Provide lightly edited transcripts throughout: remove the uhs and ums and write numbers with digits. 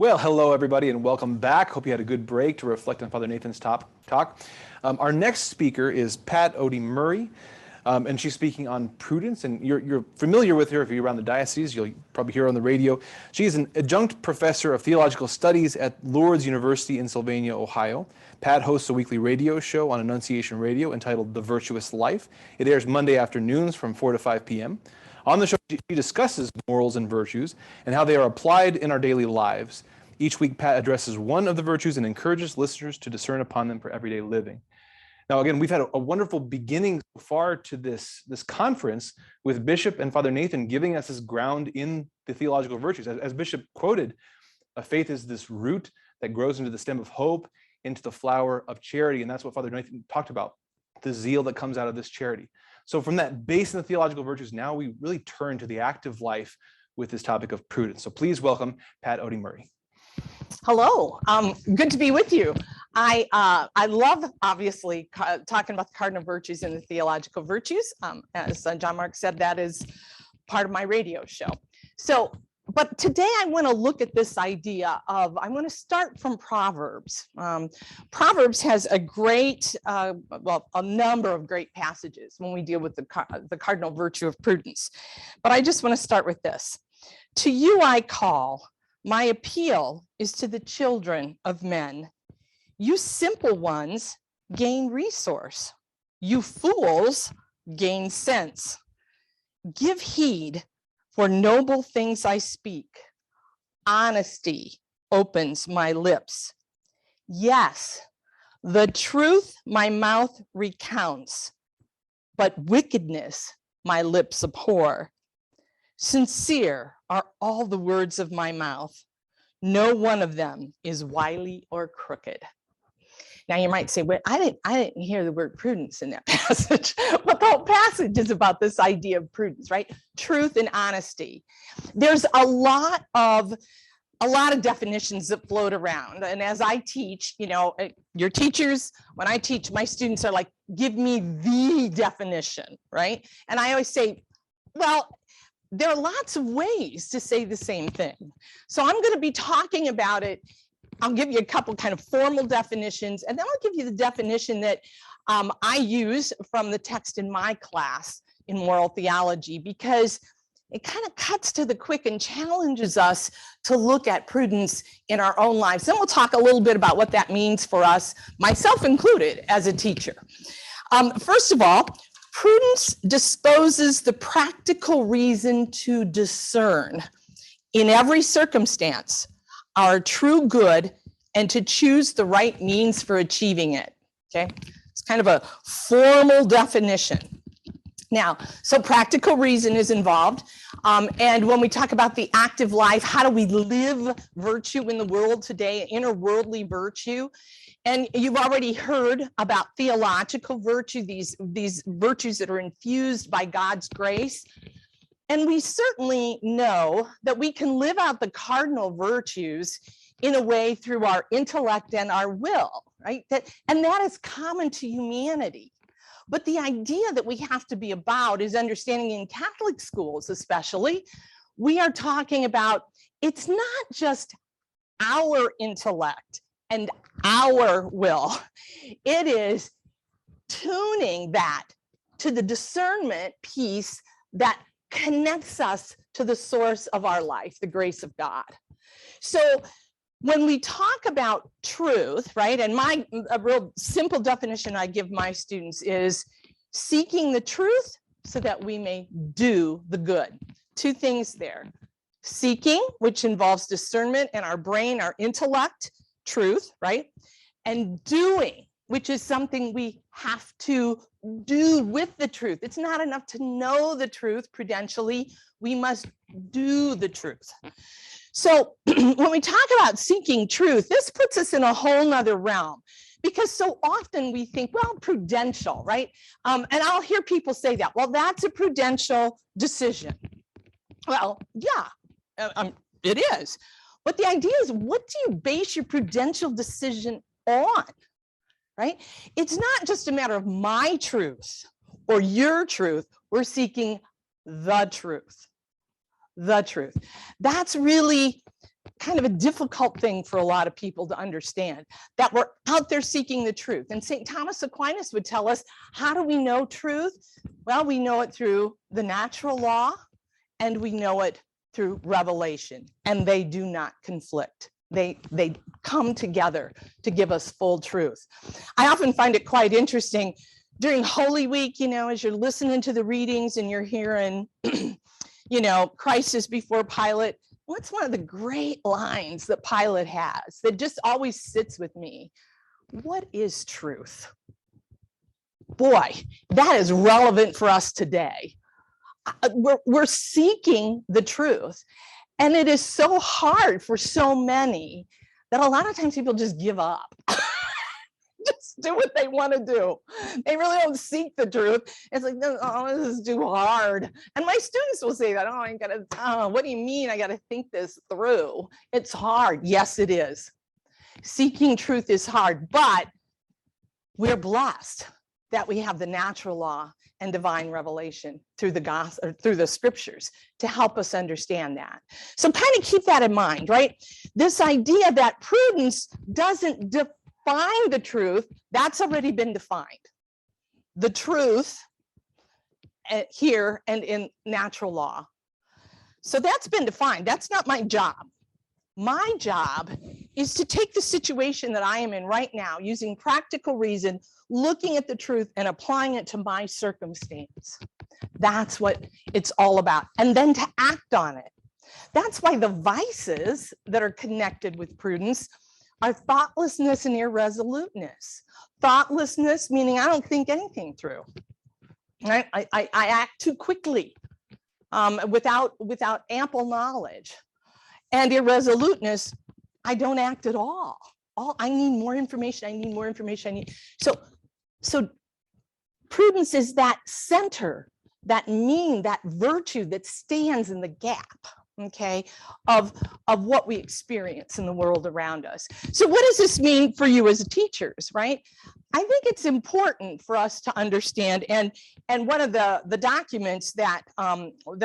Well, hello everybody and welcome back. Hope you had a good break to reflect on Father Nathan's talk. Our next speaker is Pat Oedy-Murray, and she's speaking on Prudence, and you're familiar with her if you're around the diocese. You'll probably hear her on the radio. She is an adjunct professor of theological studies at Lourdes University in Sylvania, Ohio. Pat hosts a weekly radio show on Annunciation Radio entitled The Virtuous Life. It airs Monday afternoons from 4 to 5 p.m. On the show, she discusses morals and virtues and how they are applied in our daily lives. Each week, Pat addresses one of the virtues and encourages listeners to discern upon them for everyday living. Now, again, we've had a wonderful beginning so far to this conference with Bishop and Father Nathan giving us this ground in the theological virtues. As Bishop quoted, faith is this root that grows into the stem of hope, into the flower of charity. And that's what Father Nathan talked about, the zeal that comes out of this charity. So from that base in the theological virtues, now we really turn to the active life with this topic of prudence. So please welcome Pat Oedy-Murray. Hello, good to be with you. I love, obviously, talking about the cardinal virtues and the theological virtues. As John Mark said, that is part of my radio show. But today I want to look at this idea of, I want to start from Proverbs. Proverbs has a great, a number of great passages when we deal with the cardinal virtue of prudence. But I just want to start with this. To you I call, my appeal is to the children of men. You simple ones gain resource. You fools gain sense. Give heed, for noble things I speak. Honesty opens my lips. Yes, the truth my mouth recounts, but wickedness my lips abhor. Sincere are all the words of my mouth. No one of them is wily or crooked. Now you might say, well, I didn't hear the word prudence in that passage, but the whole passage is about this idea of prudence, right? Truth and honesty. There's a lot of definitions that float around. And as I teach, your teachers, when I teach, my students are like, give me the definition, right? And I always say, well, there are lots of ways to say the same thing. So I'm going to be talking about it. I'll give you a couple kind of formal definitions, and then I'll give you the definition that I use from the text in my class in moral theology, because it kind of cuts to the quick and challenges us to look at prudence in our own lives. Then we'll talk a little bit about what that means for us, myself included, as a teacher. First of all, prudence disposes the practical reason to discern in every circumstance our true good and to choose the right means for achieving it. Okay, it's kind of a formal definition. Now, so practical reason is involved. And when we talk about the active life, how do we live virtue in the world today, inner worldly virtue? And you've already heard about theological virtue, these virtues that are infused by God's grace. And we certainly know that we can live out the cardinal virtues in a way through our intellect and our will, right? And that is common to humanity. But the idea that we have to be about is understanding in Catholic schools, especially, we are talking about, it's not just our intellect and our will. It is tuning that to the discernment piece that connects us to the source of our life, the grace of God. So when we talk about truth, right, and a real simple definition I give my students is seeking the truth so that we may do the good. Two things there. Seeking, which involves discernment and our brain, our intellect, truth, right? And doing, which is something we have to do with the truth. It's not enough to know the truth prudentially. We must do the truth. So when we talk about seeking truth, this puts us in a whole nother realm, because so often we think, well, prudential, right? And I'll hear people say that, well, that's a prudential decision. Well, yeah, it is. But the idea is, what do you base your prudential decision on, right? It's not just a matter of my truth or your truth. We're seeking the truth. The truth. That's really kind of a difficult thing for a lot of people to understand, that we're out there seeking the truth. And St. Thomas Aquinas would tell us, how do we know truth? Well, we know it through the natural law, and we know it through revelation, and they do not conflict. They come together to give us full truth. I often find it quite interesting during Holy Week, as you're listening to the readings and you're hearing, Christ is before Pilate. What's one of the great lines that Pilate has that just always sits with me? What is truth? Boy, that is relevant for us today. We're seeking the truth. And it is so hard for so many that a lot of times people just give up. Just do what they want to do. They really don't seek the truth. It's like, oh, this is too hard. And my students will say that, what do you mean? I got to think this through. It's hard. Yes, it is. Seeking truth is hard, but we're blessed that we have the natural law and divine revelation through the gospel, or through the scriptures, to help us understand that. So kind of keep that in mind, right? This idea that prudence doesn't define the truth, that's already been defined. The truth here and in natural law. So that's been defined. That's not my job. My job is to take the situation that I am in right now, using practical reason, looking at the truth and applying it to my circumstance. That's what it's all about. And then to act on it. That's why the vices that are connected with prudence are thoughtlessness and irresoluteness. Thoughtlessness, meaning I don't think anything through. Right? I act too quickly without ample knowledge. And irresoluteness, I don't act at all. I need more information. I need more information. So prudence is that center, that virtue that stands in the gap, okay, of what we experience in the world around us. So what does this mean for you as teachers, right? I think it's important for us to understand, and one of the documents that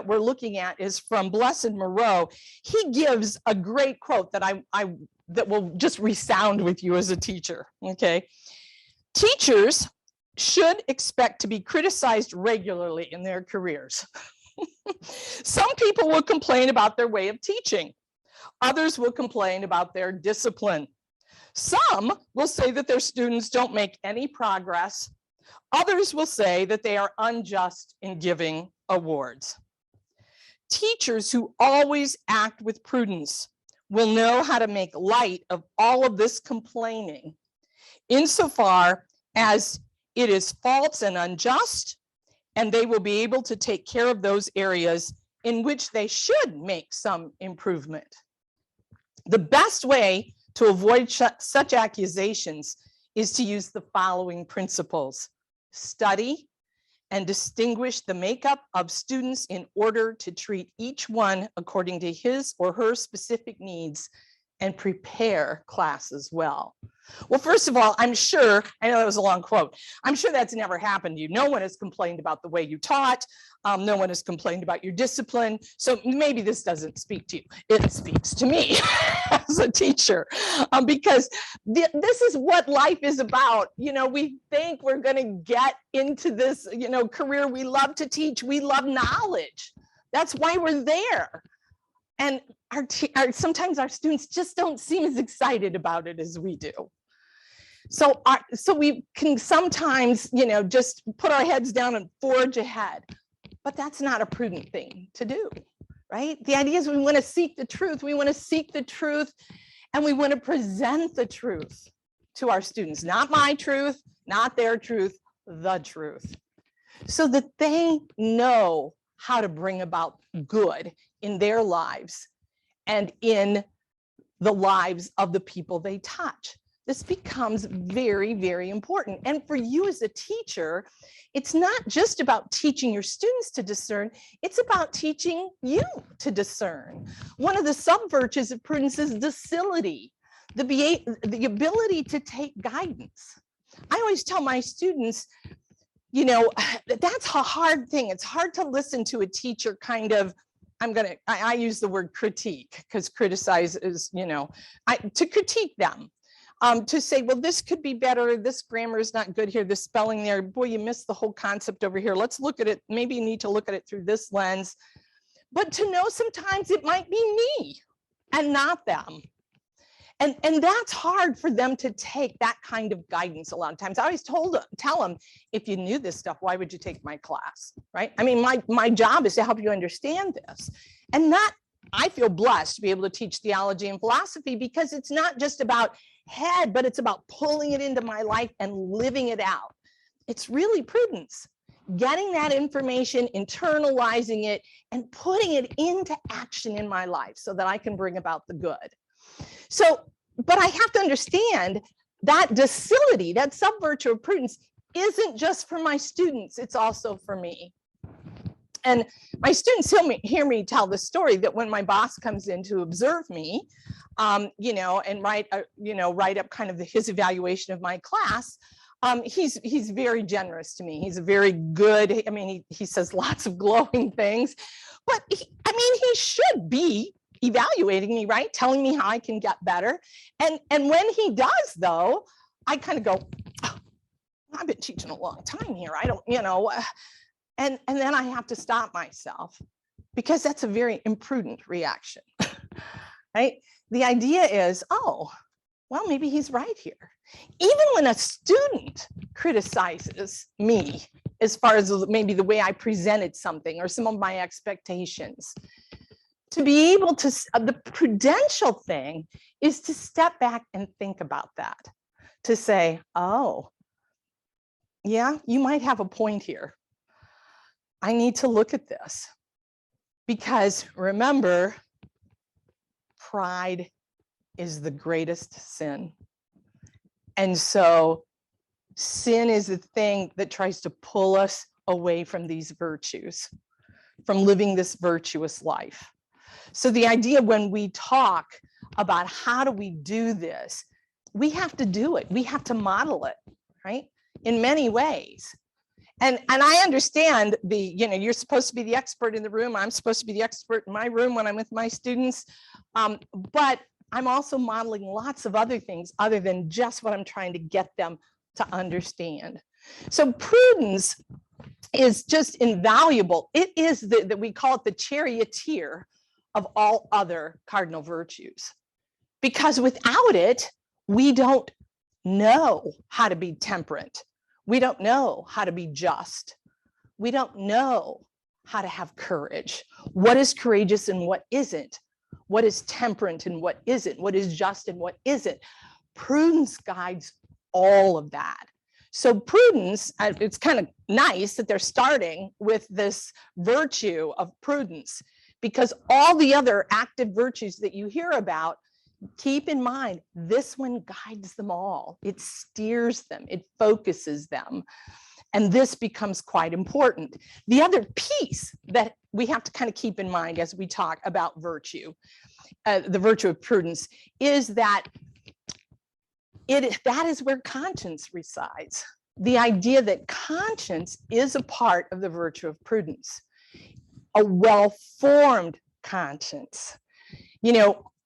we're looking at is from Blessed Moreau. He gives a great quote that that will just resound with you as a teacher, okay? Teachers should expect to be criticized regularly in their careers. Some people will complain about their way of teaching. Others will complain about their discipline. Some will say that their students don't make any progress. Others will say that they are unjust in giving awards. Teachers who always act with prudence will know how to make light of all of this complaining, insofar as it is false and unjust, and they will be able to take care of those areas in which they should make some improvement. The best way to avoid such accusations is to use the following principles: study and distinguish the makeup of students in order to treat each one according to his or her specific needs, and prepare classes well. Well, first of all, I'm sure, I know that was a long quote, I'm sure that's never happened to you. No one has complained about the way you taught. No one has complained about your discipline. So maybe this doesn't speak to you. It speaks to me as a teacher, because this is what life is about. We think we're going to get into this, career. We love to teach. We love knowledge. That's why we're there. And sometimes our students just don't seem as excited about it as we do. So we can sometimes, just put our heads down and forge ahead. But that's not a prudent thing to do, right? The idea is we want to seek the truth. We want to seek the truth, and we want to present the truth to our students. Not my truth, not their truth, the truth. So that they know how to bring about good in their lives and in the lives of the people they touch. This becomes very, very important. And for you as a teacher, it's not just about teaching your students to discern, it's about teaching you to discern. One of the sub-virtues of prudence is docility, the ability to take guidance. I always tell my students, that's a hard thing. It's hard to listen to a teacher kind of I use the word critique because criticize is, to critique them. To say, well, this could be better. This grammar is not good here. This spelling there, boy, you missed the whole concept over here. Let's look at it. Maybe you need to look at it through this lens. But to know sometimes it might be me and not them. And that's hard for them to take that kind of guidance a lot of times. I always tell them, if you knew this stuff, why would you take my class, right? I mean, my job is to help you understand this. And I feel blessed to be able to teach theology and philosophy because it's not just about head, but it's about pulling it into my life and living it out. It's really prudence, getting that information, internalizing it, and putting it into action in my life so that I can bring about the good. So, but I have to understand that docility, that sub-virtue of prudence, isn't just for my students, it's also for me. And my students hear me tell the story that when my boss comes in to observe me, and write up kind of his evaluation of my class, he's very generous to me. He's a very good, I mean, he says lots of glowing things, but he should be evaluating me, right? Telling me how I can get better. And when he does, though, I kind of go, oh, I've been teaching a long time here. I don't, and then I have to stop myself because that's a very imprudent reaction, right? The idea is, oh, well, maybe he's right here. Even when a student criticizes me as far as maybe the way I presented something or some of my expectations, to be able to, the prudential thing is to step back and think about that, to say, oh, yeah, you might have a point here. I need to look at this because remember, pride is the greatest sin. And so sin is the thing that tries to pull us away from these virtues, from living this virtuous life. So the idea when we talk about how do we do this, we have to do it. We have to model it, right? In many ways. And I understand you're supposed to be the expert in the room. I'm supposed to be the expert in my room when I'm with my students. But I'm also modeling lots of other things other than just what I'm trying to get them to understand. So prudence is just invaluable. It is that we call it the charioteer of all other cardinal virtues, because without it, we don't know how to be temperate. We don't know how to be just. We don't know how to have courage. What is courageous and what isn't? What is temperate and what isn't? What is just and what isn't? Prudence guides all of that. So prudence, it's kind of nice that they're starting with this virtue of prudence, because all the other active virtues that you hear about, keep in mind, this one guides them all. It steers them, it focuses them. And this becomes quite important. The other piece that we have to kind of keep in mind as we talk about virtue, the virtue of prudence, is that that is where conscience resides. The idea that conscience is a part of the virtue of prudence, a well-formed conscience.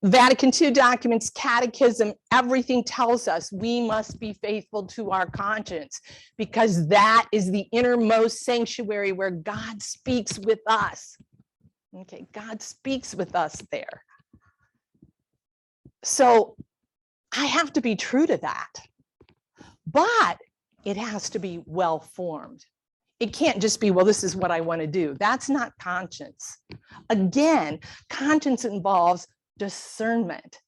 Vatican II documents, catechism, everything tells us we must be faithful to our conscience because that is the innermost sanctuary where God speaks with us. Okay, God speaks with us there. So I have to be true to that, but it has to be well-formed. It can't just be, well, this is what I want to do. That's not conscience. Again, conscience involves discernment,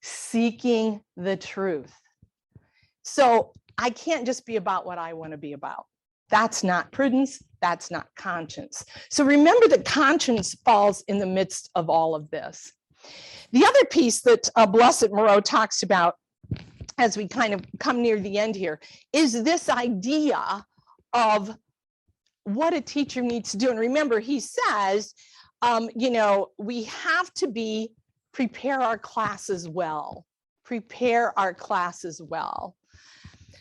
seeking the truth. So I can't just be about what I want to be about. That's not prudence. That's not conscience. So remember that conscience falls in the midst of all of this. The other piece that Blessed Moreau talks about as we kind of come near the end here is this idea of what a teacher needs to do. And remember, he says, we have to prepare our classes well, prepare our classes well.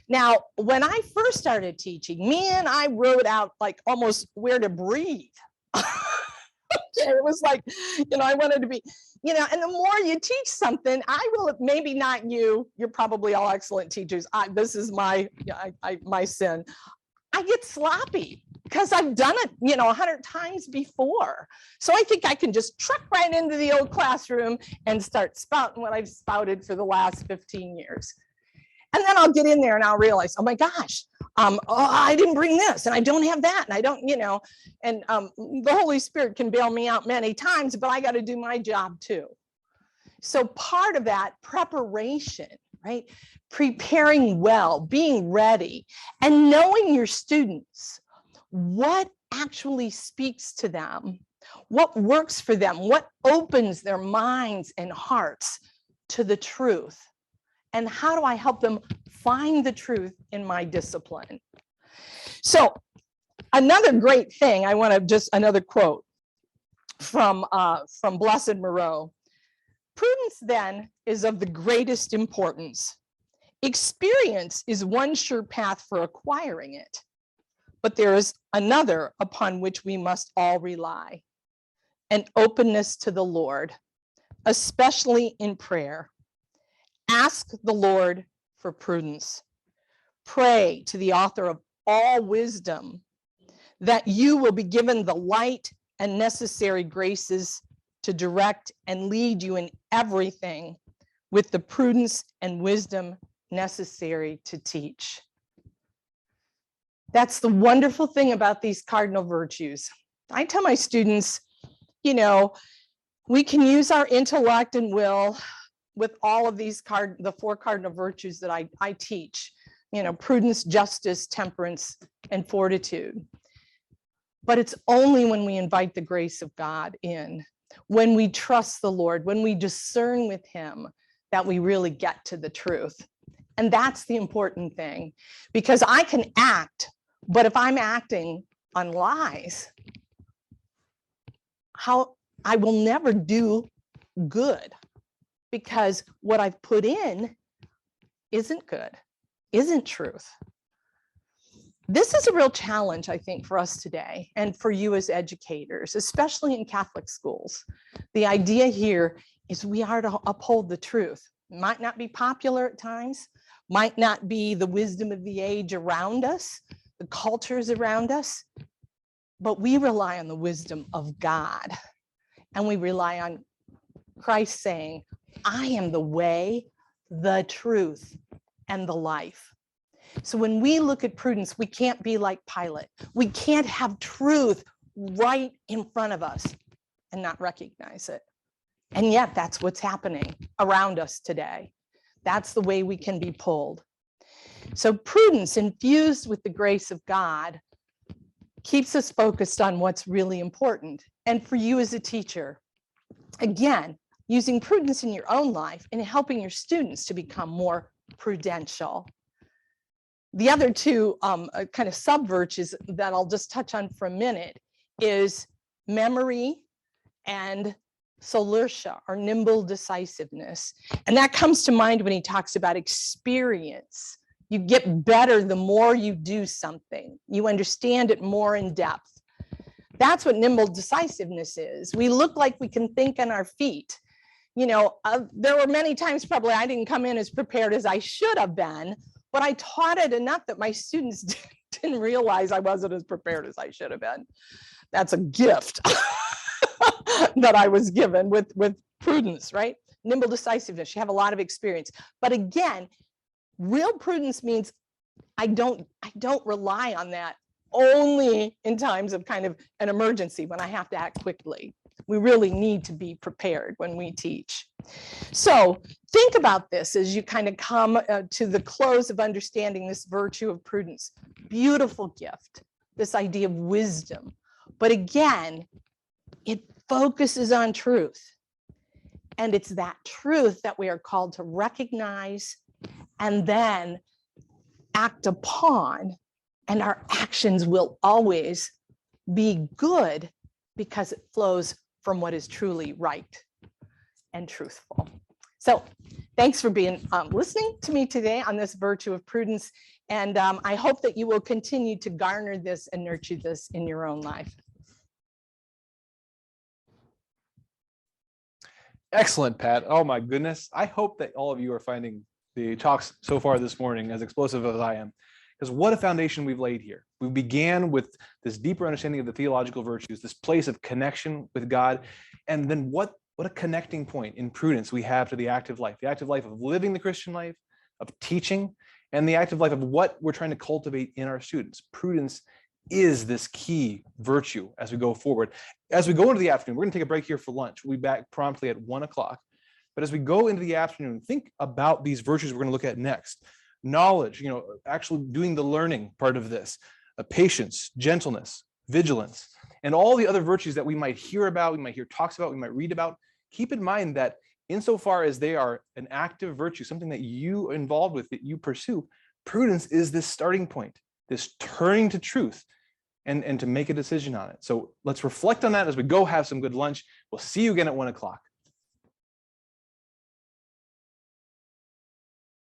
Now, when I first started teaching, I wrote out like almost where to breathe. It was like, I wanted to be, and the more you teach something, I will, maybe not you, you're probably all excellent teachers. This is my sin. I get sloppy because I've done it, 100 times before. So I think I can just truck right into the old classroom and start spouting what I've spouted for the last 15 years. And then I'll get in there and I'll realize, oh my gosh, I didn't bring this and I don't have that. And I don't, and the Holy Spirit can bail me out many times, but I got to do my job too. So part of that preparation, right? Preparing well, being ready, and knowing your students, what actually speaks to them, what works for them, what opens their minds and hearts to the truth, and how do I help them find the truth in my discipline? So another great thing, I want to just another quote from Blessed Moreau. Prudence then is of the greatest importance. Experience is one sure path for acquiring it, but there is another upon which we must all rely, an openness to the Lord, especially in prayer. Ask the Lord for prudence. Pray to the author of all wisdom that you will be given the light and necessary graces to direct and lead you in everything with the prudence and wisdom necessary to teach. That's the wonderful thing about these cardinal virtues. I tell my students, we can use our intellect and will with all of these the 4 cardinal virtues that I teach, prudence, justice, temperance, and fortitude. But it's only when we invite the grace of God in, when we trust the Lord, when we discern with him, that we really get to the truth. And that's the important thing, because I can act, but if I'm acting on lies, I will never do good, because what I've put in isn't good, isn't truth. This is a real challenge, I think, for us today and for you as educators, especially in Catholic schools. The idea here is we are to uphold the truth. Might not be popular at times, might not be the wisdom of the age around us, the cultures around us, but we rely on the wisdom of God. And we rely on Christ saying, I am the way, the truth, and the life. So when we look at prudence, we can't be like Pilate. We can't have truth right in front of us and not recognize it. And yet that's what's happening around us today. That's the way we can be pulled. So prudence infused with the grace of God keeps us focused on what's really important. And for you as a teacher, again, using prudence in your own life and helping your students to become more prudential. The other 2 kind of sub-virtues that I'll just touch on for a minute is memory and solertia, or nimble decisiveness. And that comes to mind when he talks about experience. You get better the more you do something. You understand it more in depth. That's what nimble decisiveness is. We look like we can think on our feet. There were many times probably I didn't come in as prepared as I should have been, but I taught it enough that my students didn't realize I wasn't as prepared as I should have been. That's a gift that I was given with prudence, right? Nimble decisiveness, you have a lot of experience. But again, real prudence means I don't rely on that only in times of kind of an emergency when I have to act quickly. We really need to be prepared when we teach. So think about this as you kind of come to the close of understanding this virtue of prudence. Beautiful gift, this idea of wisdom. But again, it focuses on truth. And it's that truth that we are called to recognize and then act upon. And our actions will always be good because it flows from what is truly right and truthful. So thanks for being listening to me today on this virtue of prudence. And I hope that you will continue to garner this and nurture this in your own life. Excellent, Pat. Oh my goodness. I hope that all of you are finding the talks so far this morning as explosive as I am. Because what a foundation we've laid here. We began with this deeper understanding of the theological virtues, this place of connection with God. And then what a connecting point in Prudence we have to the active life of living the Christian life, of teaching, and the active life of what we're trying to cultivate in our students. Prudence is this key virtue as we go forward. As we go into the afternoon, we're going to take a break here for lunch. We'll be back promptly at 1 o'clock. But as we go into the afternoon, think about these virtues we're going to look at next. Knowledge, actually doing the learning part of this, patience, gentleness, vigilance, and all the other virtues that we might hear about, we might hear talks about, we might read about. Keep in mind that insofar as they are an active virtue, something that you are involved with, that you pursue, prudence is this starting point, this turning to truth and to make a decision on it. So let's reflect on that as we go have some good lunch. We'll see you again at 1 o'clock.